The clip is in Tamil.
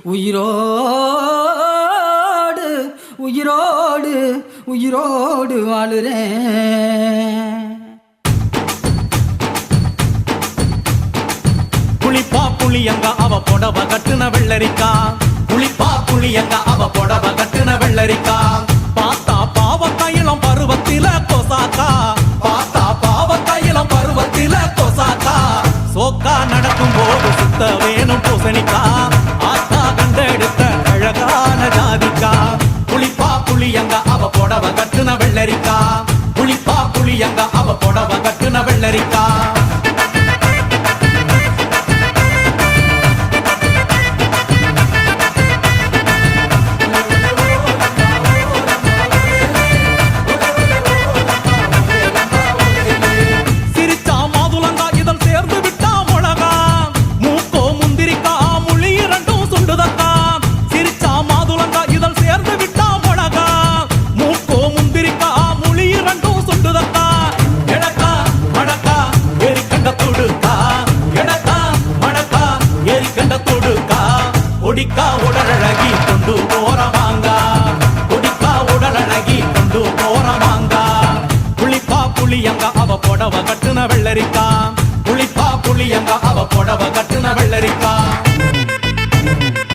உயிரோடு உயிரோடு உயிரோடு வாழுறேன். புளிப்பா புளியங்க அவ புடவ கட்டுன வெள்ளரிக்கா. புளிப்பா புளியங்க அவ புடவ கட்டுன வெள்ளரிக்கா. பார்த்தா பாவக்காயிலம் பருவத்தில கொசாக்கா. பார்த்தா பாவக்காயிலம் பருவத்தில கொசாக்கா. சோக்கா நடக்கும் போது சுத்த வேணும் பூசணிக்கா. ஆத்தா கண்டெடுத்த அழகான ஜாதிக்கா. புளிப்பா புளியங்க அவ புடவ கட்டுன வெள்ளரிக்கா. புளிப்பா புளியங்க அவ புடவ கட்டுன வெள்ளரிக்கா. கொடிக்கா உடலழகி கொண்டு போறவாங்க. கொடிக்கா உடலழகி கொண்டு போறவாங்க. புளிப்பா புளியங்க அவ புடவ கட்டுன வெள்ளரிக்கா. புளிப்பா புளியங்க அவ புடவ கட்டுன வெள்ளரிக்கா.